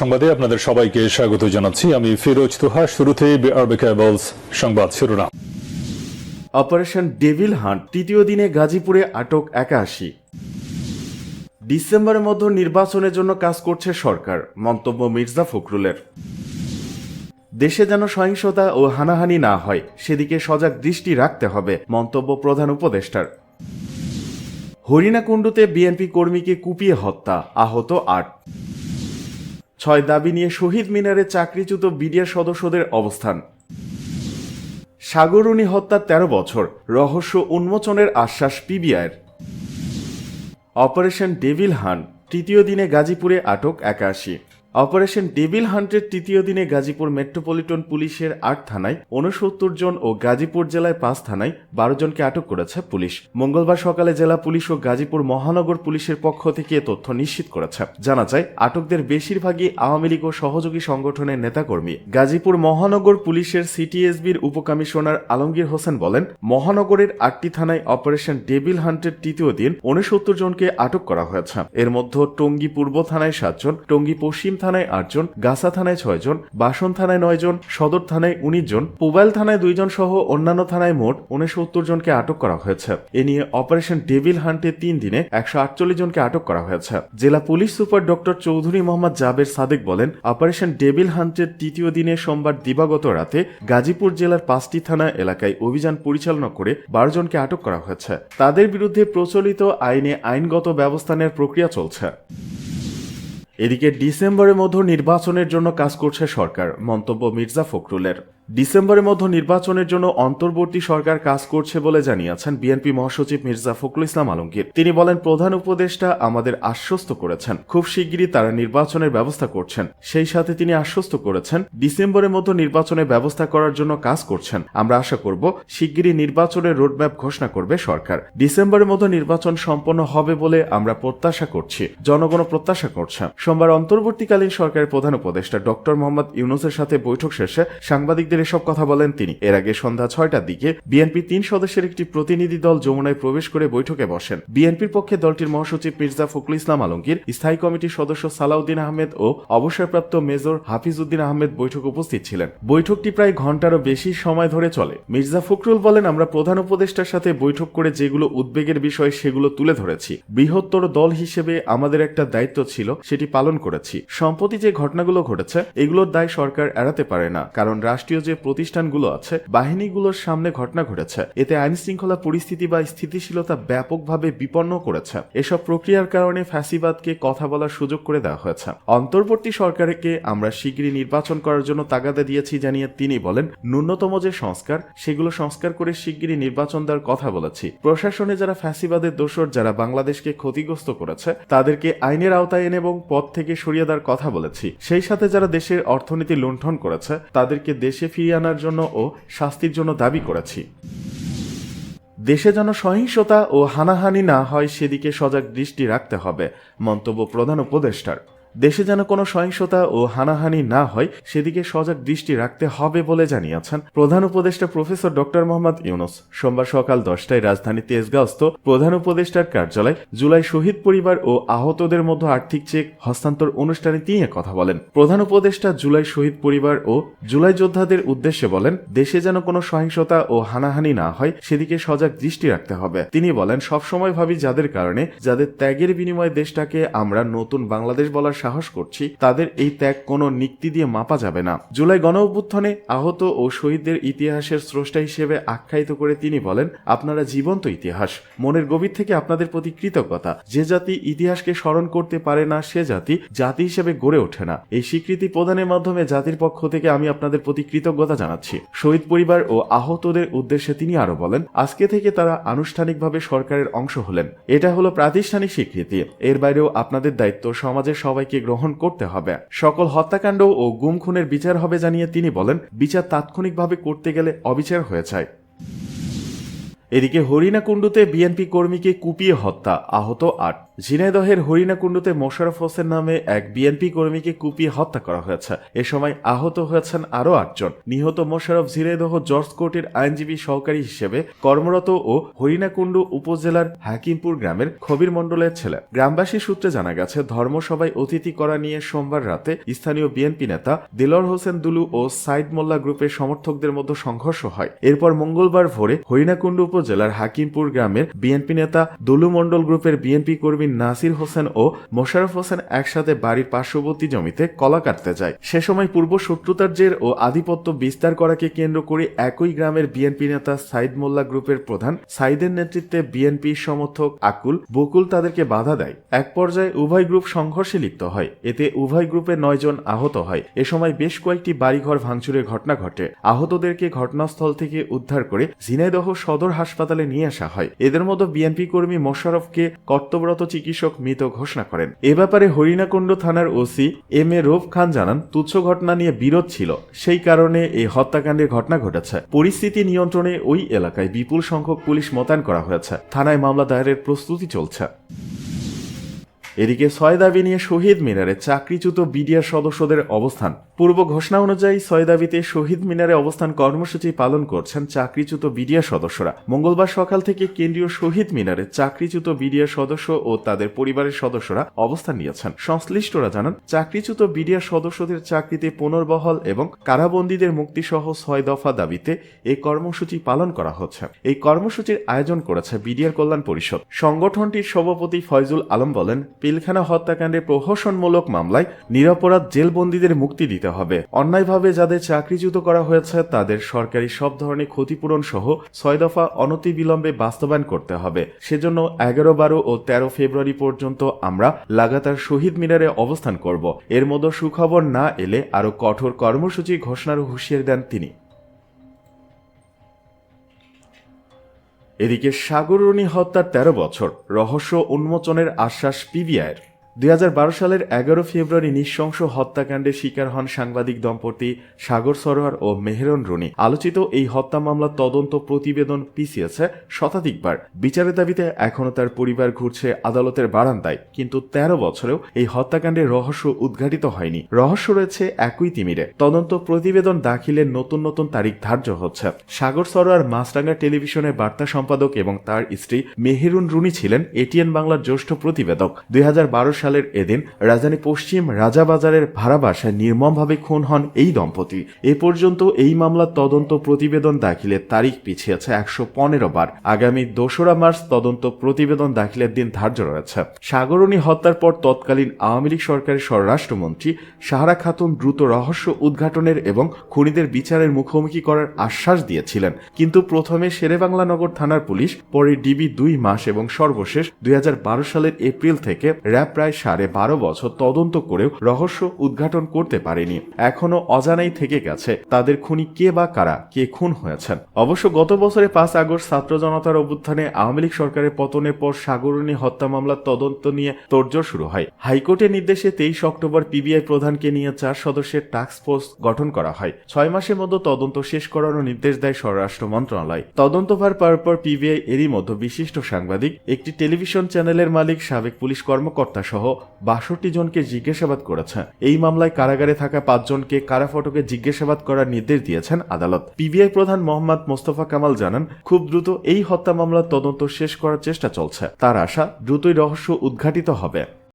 সংবাদে আপনাদের সবাইকে স্বাগত জানাচ্ছি। আমি ফিরোজ তুহা। শুরুতেই বিআরবি কেবলস সংবাদ শিরোনাম। অপারেশন ডেভিল হান্ট তৃতীয় দিনে গাজীপুরে আটক 81। ডিসেম্বরের মধ্যে নির্বাচনের জন্য কাজ করছে সরকার, মন্তব্য মির্জা ফখরুলের। দেশে যেন সহিংসতা ও হানাহানি না হয় সেদিকে সজাগ দৃষ্টি রাখতে হবে, মন্তব্য প্রধান উপদেষ্টার। হরিণাকুণ্ডুতে বিএনপি কর্মীকে কুপিয়ে হত্যা, আহত 8। 6 দাবি নিয়ে শহীদ মিনারে চাকরিচ্যুত বিডিআর সদস্যদের অবস্থান। সাগররুনি হত্যার 13 বছর, রহস্য উন্মোচনের আশ্বাস পিবিআইয়ের। অপারেশন ডেভিল হান্ট তৃতীয় দিনে গাজীপুরে আটক 81। অপারেশন ডেভিল হান্টের তৃতীয় দিনে গাজীপুর মেট্রোপলিটন পুলিশের 8 থানায় 69 জন ও গাজীপুর জেলায় 5 থানায় 12 জনকে আটক করেছে পুলিশ। মঙ্গলবার সকালে জেলা পুলিশ ও গাজীপুর মহানগর পুলিশের পক্ষ থেকে এ তথ্য নিশ্চিত করেছে। জানা যায়, আটকদের বেশিরভাগই আওয়ামী লীগ ও সহযোগী সংগঠনের নেতাকর্মী। গাজীপুর মহানগর পুলিশের সিটিএসবির উপকমিশনার আলমগীর হোসেন বলেন, মহানগরের 8টি থানায় অপারেশন ডেভিল হান্টের তৃতীয় দিন 69 জনকে আটক করা হয়েছে। এর মধ্যে টঙ্গী পূর্ব থানায় 7 জন, টঙ্গী পশ্চিম থানায় 8 জন, গাছা থানায় 6 জন, বাসন থানায় 9 জন, সদর থানায় 19 জন, পুবাইল থানায় 2 জন সহ অন্যান্য থানায় মোট 69 জনকে আটক করা হয়েছে। এ নিয়ে অপারেশন ডেভিল হান্টে 3 দিনে 148 জনকে আটক করা হয়েছে। জেলা police super doctor Chowdhury Mohammad Jaber Sadek বলেন, অপারেশন ডেভিল হান্টের তৃতীয় দিনে সোমবার দিবাগত রাতে গাজীপুর জেলার 5টি থানা এলাকায় অভিযান পরিচালনা করে 12 জনকে আটক করা হয়েছে। তাদের বিরুদ্ধে প্রচলিত আইনে আইনগত ব্যবস্থা নেওয়ার প্রক্রিয়া চলছে। এদিকে ডিসেম্বরের মধ্যে নির্বাচনের জন্য কাজ করছে সরকার, মন্তব্য মির্জা ফখরুলের। ডিসেম্বরের মধ্যে নির্বাচনের জন্য অন্তর্বর্তী সরকার কাজ করছে বলে জানিয়েছেন বিএনপি মহাসচিব মির্জা ফখরুল ইসলাম আলমগীর। তিনি বলেন, প্রধান উপদেষ্টা আমাদের আশ্বস্ত করেছেন খুব শিগগিরই তারা নির্বাচনের ব্যবস্থা করছেন। সেই সাথে তিনি আশ্বস্ত করেছেন ডিসেম্বরের মধ্যে নির্বাচনের ব্যবস্থা করার জন্য কাজ করছেন। আমরা আশা করব শিগগিরই নির্বাচনের রোডম্যাপ ঘোষণা করবে সরকার। ডিসেম্বরের মধ্যে নির্বাচন সম্পন্ন হবে বলে আমরা প্রত্যাশা করছি, জনগণও প্রত্যাশা করছে। সোমবার অন্তর্বর্তীকালীন সরকারের প্রধান উপদেষ্টা ডক্টর মোহাম্মদ ইউনূসের সাথে বৈঠক শেষে সাংবাদিকদের এসব কথা বলেন তিনি। এর আগে সন্ধ্যা 6টার দিকে বিএনপি 3 সদস্যের একটি প্রতিনিধি দল যমুনায় প্রবেশ করে বৈঠকে বসেন। বিএনপির পক্ষে দলটির মহাসচিব মির্জা ফখরুল ইসলাম আলমগীর, স্থায়ী কমিটির সদস্য সালাউদ্দিন আহমেদ ও অবসরপ্রাপ্ত মেজর হাফিজউদ্দিন আহমেদ বৈঠকে উপস্থিত ছিলেন। বৈঠকটি প্রায় ঘণ্টারও বেশি সময় ধরে চলে। মির্জা ফখরুল বলেন, আমরা প্রধান উপদেষ্টার সাথে বৈঠক করে যেগুলো উদ্বেগের বিষয় সেগুলো তুলে ধরেছি। বৃহত্তর দল হিসেবে আমাদের একটা দায়িত্ব ছিল, সেটি পালন করেছি। সম্প্রতি যে ঘটনাগুলো ঘটেছে এগুলোর দায় সরকার এড়াতে পারে না, কারণ রাষ্ট্রীয় যে প্রতিষ্ঠানগুলো আছে, বাহিনীগুলোর সামনে ঘটনা ঘটেছে, এতে আইন শৃঙ্খলা পরিস্থিতি বা স্থিতিশীলতা ব্যাপকভাবে বিপন্ন করেছে। এসব প্রক্রিয়ার কারণে ফ্যাসিবাদকে কথা বলার সুযোগ করে দেওয়া হয়েছে। অন্তর্বর্তী সরকারকে আমরা শীঘ্রই নির্বাচন করার জন্য তাগাদা দিয়েছি জানিয়ে তিনি বলেন, ন্যূনতম যে সংস্কার সেগুলো সংস্কার করে শীঘ্রই নির্বাচন দেওয়ার কথা বলেছি। প্রশাসনে যারা ফ্যাসিবাদের দোষর, যারা বাংলাদেশকে ক্ষতিগ্রস্ত করেছে, তাদেরকে আইনের আওতায় এনে এবং পদ থেকে সরিয়ে দেওয়ার কথা বলেছি। সেই সাথে যারা দেশের অর্থনীতি লুণ্ঠন করেছে তাদেরকে দেশে ফিরিয়ে আনার জন্য ও শাস্তির জন্য দাবি করেছি। দেশে যেন সহিংসতা ও হানাহানি না হয় সেদিকে সজাগ দৃষ্টি রাখতে হবে, মন্তব্য প্রধান উপদেষ্টার। দেশে যেন কোনো সহিংসতা ও হানাহানি না হয় সেদিকে সজাগ দৃষ্টি রাখতে হবে বলে জানিয়েছেন প্রধান উপদেষ্টা প্রফেসর ডক্টর মোহাম্মদ ইউনূস। সোমবার সকাল 10টায় রাজধানী তেজগাঁওস্থ প্রধান উপদেষ্টার কার্যালয় জুলাই শহীদ পরিবার ও আহতদের মধ্যে আর্থিক চেক হস্তান্তর অনুষ্ঠানে তিনি কথা বলেন। প্রধান উপদেষ্টা জুলাই শহীদ পরিবার ও জুলাই যোদ্ধাদের উদ্দেশ্যে বলেন, দেশে যেন কোনো সহিংসতা ও হানাহানি না হয় সেদিকে সজাগ দৃষ্টি রাখতে হবে। তিনি বলেন, সবসময় ভাবি যাদের কারণে, যাদের ত্যাগের বিনিময়ে দেশটাকে আমরা নতুন বাংলাদেশ বলার সাহস করছি, তাদের এই ত্যাগ কোনো নিক্তি দিয়ে মাপা যাবে না। জুলাই গণ অভ্যুত্থানে আহত ও শহীদদের ইতিহাসের স্রষ্টা হিসেবে আখ্যায়িত করে তিনি বলেন, আপনারা জীবন্ত ইতিহাস। মনের গভীর থেকে আপনাদের প্রতি কৃতজ্ঞতা। যে জাতি ইতিহাসকে স্মরণ করতে পারে না সে জাতি হিসেবে গড়ে ওঠে না। এই স্বীকৃতি প্রদানের মাধ্যমে জাতির পক্ষ থেকে আমি আপনাদের প্রতি কৃতজ্ঞতা জানাচ্ছি। শহীদ পরিবার ও আহতদের উদ্দেশ্যে তিনি আরো বলেন, আজকে থেকে তারা আনুষ্ঠানিকভাবে সরকারের অংশ হলেন। এটা হলো প্রাতিষ্ঠানিক স্বীকৃতি। এর বাইরেও আপনাদের দায়িত্ব সমাজের সবাইকে গ্রহণ করতে হবে। সকল হত্যাকাণ্ড ও গুম খুনের বিচার হবে জানিয়ে তিনি বলেন, বিচার তাৎক্ষণিকভাবে করতে গেলে অবিচার হয়ে যায়। এদিকে হরিণাকুণ্ডুতে বিএনপি কর্মীকে কুপিয়ে হত্যা, আহত 8। ঝিনাইদহের হরিণাকুণ্ডুতে মোশাররফ হোসেন নামে এক বিএনপি কর্মীকে কুপিয়ে হত্যা করা হয়েছে। এ সময় আহত হয়েছেন আরও 8 জন। নিহত মোশাররফ ঝিনাইদহ জর্জ কোর্টের আইনজীবী সহকারী হিসেবে কর্মরত ও হরিণাকুণ্ডু উপজেলার হাকিমপুর গ্রামের খবির মণ্ডলের ছেলে। গ্রামবাসী সূত্রে জানা গেছে, ধর্মসভায় অতিথি করা নিয়ে সোমবার রাতে স্থানীয় বিএনপি নেতা দিলওয়ার হোসেন দুলু ও সাইদ মোল্লা গ্রুপের সমর্থকদের মধ্যে সংঘর্ষ হয়। এরপর মঙ্গলবার ভোরে হরিণাকুণ্ডু উপজেলার হাকিমপুর গ্রামের বিএনপি নেতা দুলু মণ্ডল গ্রুপের বিএনপি কর্মী নাসির হোসেন ও মোশাররফ হোসেন একসাথে বাড়ির পার্শ্ববর্তী জমিতে কলা কাটতে যায়। সে সময় পূর্ব শত্রুতার জের ও আধিপত্য বিস্তার করাকে কেন্দ্র করে একই গ্রামের বিএনপি নেতা সাইদ মোল্লা গ্রুপের প্রধান সাইদের নেতৃত্বে বিএনপি সমর্থক আকুল বকুল তাদেরকে বাধা দেয়। এক পর্যায়ে উভয় গ্রুপ সংঘর্ষে লিপ্ত হয়। এতে উভয় গ্রুপে 9 জন আহত হয়। এ সময় বেশ কয়েকটি বাড়িঘর ভাঙচুরের ঘটনা ঘটে। আহতদেরকে ঘটনাস্থল থেকে উদ্ধার করে ঝিনাইদহ সদর হাসপাতালে নিয়ে আসা হয়। এদের মধ্যে বিএনপি কর্মী মোশাররফকে কর্তব্যরত চিকিৎসক মৃত ঘোষণা করেন। এ ব্যাপারে হরিণাকুণ্ড থানার ওসি এম এ রৌফ খান জানান, তুচ্ছ ঘটনা নিয়ে বিরোধ ছিল, সেই কারণে এই হত্যাকাণ্ডের ঘটনা ঘটেছে। পরিস্থিতি নিয়ন্ত্রণে ওই এলাকায় বিপুল সংখ্যক পুলিশ মোতায়েন করা হয়েছে। থানায় মামলা দায়েরের প্রস্তুতি চলছে। এদিকে 6 দাবি নিয়ে শহীদ মিনারে চাকরিচ্যুত বিডিআর সদস্যদের অবস্থান। পূর্ব ঘোষণা অনুযায়ী 6 দাবিতে শহীদ মিনারে অবস্থান কর্মসূচি পালন করছেন চাকরিচ্যুত বিডিআর সদস্যরা। মঙ্গলবার সকাল থেকে কেন্দ্রীয় শহীদ মিনারে চাকরিচ্যুত বিডিআর সদস্য ও তাদের পরিবারের সদস্যরা অবস্থান নিয়েছেন। সংশ্লিষ্টরা জানান, চাকরিচ্যুত বিডিআর সদস্যদের চাকরিতে পুনর্বহাল এবং কারাবন্দীদের মুক্তি সহ 6 দফা দাবিতে এই কর্মসূচি পালন করা হচ্ছে। এই কর্মসূচির আয়োজন করেছে বিডিআর কল্যাণ পরিষদ। সংগঠনটির সভাপতি ফয়জুল আলম বলেন, পিলখানা হত্যাকাণ্ডের প্রহসনমূলক মামলায় নিরপরাধ জেলবন্দীদের মুক্তি দিতে হবে। অন্যায়ভাবে যাদের চাকরিচ্যুত করা হয়েছে তাদের সরকারি সব ধরনের ক্ষতিপূরণ সহ 6 দফা অনতিবিলম্বে বাস্তবায়ন করতে হবে। সেজন্য 11, 12 ও 13 ফেব্রুয়ারি পর্যন্ত আমরা লাগাতার শহীদ মিনারে অবস্থান করব। এর মধ্যে সুখবর না এলে আরও কঠোর কর্মসূচি ঘোষণার হুঁশিয়ারি দেন তিনি। এদিকে সাগররণী হত্যার 13 বছর, রহস্য উন্মোচনের আশ্বাস পিবিআইয়ের। 2012 সালের 11 ফেব্রুয়ারি নৃশংস হত্যাকাণ্ডের শিকার হন সাংবাদিক দম্পতি সাগর সরোয়ার ও মেহেরন রুনি। আলোচিত এই হত্যা মামলার তদন্ত প্রতিবেদন পিছিয়েছে শতাধিকবার। বিচারের দাবিতে এখনও তার পরিবার ঘুরছে আদালতের বারান্দায়। কিন্তু 13 বছরেও এই হত্যাকাণ্ডের রহস্য উদ্ঘাটিত হয়নি। রহস্য রয়েছে একই তিমিরে। তদন্ত প্রতিবেদন দাখিলের নতুন নতুন তারিখ ধার্য হচ্ছে। সাগর সরোয়ার মাছরাঙ্গা টেলিভিশনের বার্তা সম্পাদক এবং তার স্ত্রী মেহেরুন রুনি ছিলেন এটিএন বাংলার জ্যেষ্ঠ প্রতিবেদক। 2012 সালের এদিন রাজধানী পশ্চিম রাজাবাজারের ভাড়া বাসায় নির্মমভাবে খুন হন এই দম্পতি। এ পর্যন্ত এই মামলার তদন্ত প্রতিবেদন দাখিলের তারিখ পিছিয়েছে 115 বার। আগামী 2রা মার্চ তদন্ত প্রতিবেদন দাখিলের দিন ধার্য রয়েছে। সাগররণী হত্যার পর তৎকালীন আওয়ামী লীগ সরকারের স্বরাষ্ট্রমন্ত্রী সাহারা খাতুন দ্রুত রহস্য উদ্ঘাটনের এবং খুনিদের বিচারের মুখোমুখি করার আশ্বাস দিয়েছিলেন। কিন্তু প্রথমে শেরেবাংলা নগর থানার পুলিশ, পরে ডিবি 2 মাস এবং সর্বশেষ 2012 সালের এপ্রিল থেকে র্যাব প্রায় 12.5 বছর তদন্ত করেও রহস্য উদ্ঘাটন করতে পারেনি। এখনো অজানাই থেকে গেছে তাদের খুনি কে বা কারা, কে খুন হয়েছেন। অবশ্য গত বছরে 5 আগস্ট ছাত্র জনতার অভ্যুত্থানে আওয়ামী লীগ সরকারের পতনের পর সাগররণী হত্যা মামলার তদন্ত নিয়ে তোড়জোড় শুরু হয়। হাইকোর্টের নির্দেশে 23 অক্টোবর পিবিআই প্রধানকে নিয়ে 4 সদস্যের টাস্ক ফোর্স গঠন করা হয়। 6 মাসের মধ্যে তদন্ত শেষ করার নির্দেশ দেয় স্বরাষ্ট্র মন্ত্রণালয়। তদন্তভার পাওয়ার পর পিবিআই এরই মধ্যে বিশিষ্ট সাংবাদিক, একটি টেলিভিশন চ্যানেলের মালিক, সাবেক পুলিশ কর্মকর্তা সহ 62 জনকে জিজ্ঞাসাবাদ করেছে। এই মামলায় কারাগারে থাকা 5 জনকে কারা ফটকে জিজ্ঞাসাবাদ করার নির্দেশ দিয়েছেন আদালত। পিবিআই প্রধান মোহাম্মদ মোস্তফা কামাল জানান, খুব দ্রুত এই হত্যা মামলার তদন্ত শেষ করার চেষ্টা চলছে। তার আশা দ্রুতই রহস্য উদ্ঘাটিত হবে।